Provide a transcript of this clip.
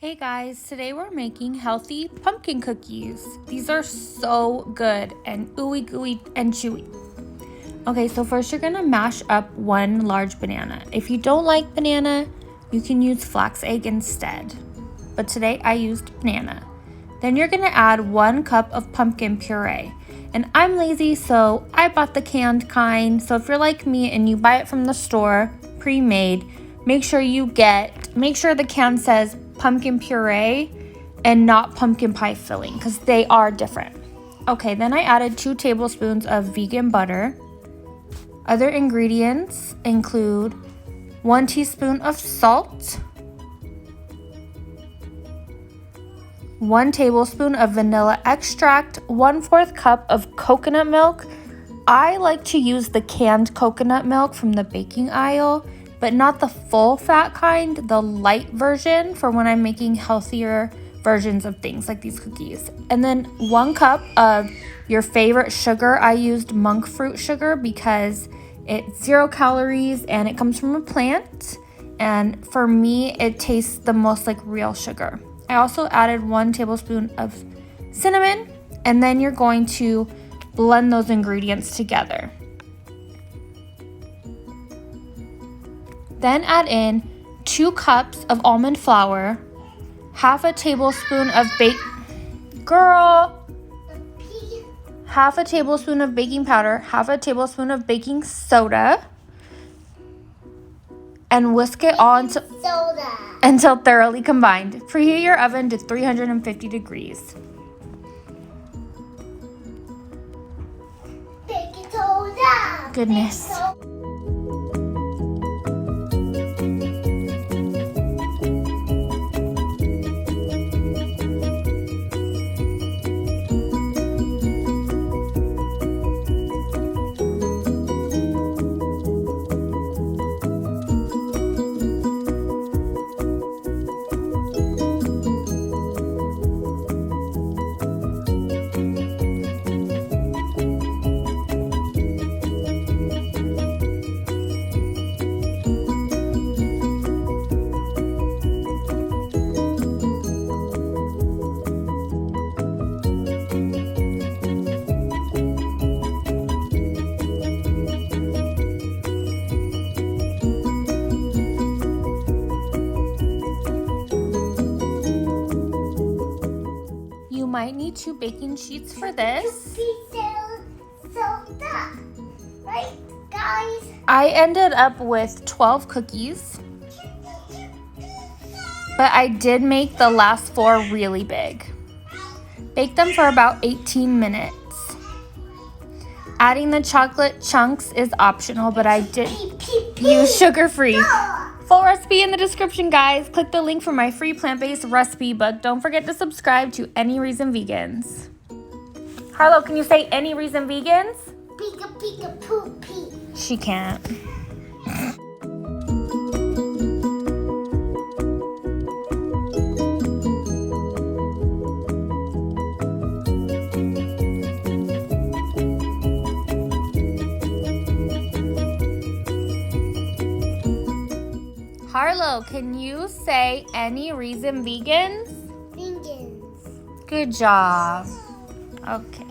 Hey guys, today we're making healthy pumpkin cookies. These are so good and ooey gooey and chewy. Okay, so first you're gonna mash up one large banana. If you don't like banana, you can use flax egg instead. But today I used banana. Then you're gonna add 1 cup of pumpkin puree. And I'm lazy, so I bought the canned kind. So if you're like me and you buy it from the store, pre-made, make sure the can says pumpkin puree and not pumpkin pie filling because they are different. Okay, then I added 2 tablespoons of vegan butter. Other ingredients include 1 teaspoon of salt, 1 tablespoon of vanilla extract, 1/4 cup of coconut milk. I like to use the canned coconut milk from the baking aisle, but not the full fat kind, the light version for when I'm making healthier versions of things like these cookies. And then 1 cup of your favorite sugar. I used monk fruit sugar because it's 0 calories and it comes from a plant. And for me, it tastes the most like real sugar. I also added 1 tablespoon of cinnamon, and then you're going to blend those ingredients together. Then add in 2 cups of almond flour, half a tablespoon of half a tablespoon of baking powder, half a tablespoon of baking soda, and whisk it all until thoroughly combined. Preheat your oven to 350 degrees. Baking soda. Goodness. You might need 2 baking sheets for this. Soda. Right, guys? I ended up with 12 cookies, but I did make the last 4 really big. Bake them for about 18 minutes. Adding the chocolate chunks is optional, but I did use sugar-free. Full recipe in the description, guys. Click the link for my free plant-based recipe book. Don't forget to subscribe to Any Reason Vegans. Harlow, can you say Any Reason Vegans? Pika pika poo pee. She can't. Harlow, can you say Any Reason Vegans? Vegans. Good job. Okay.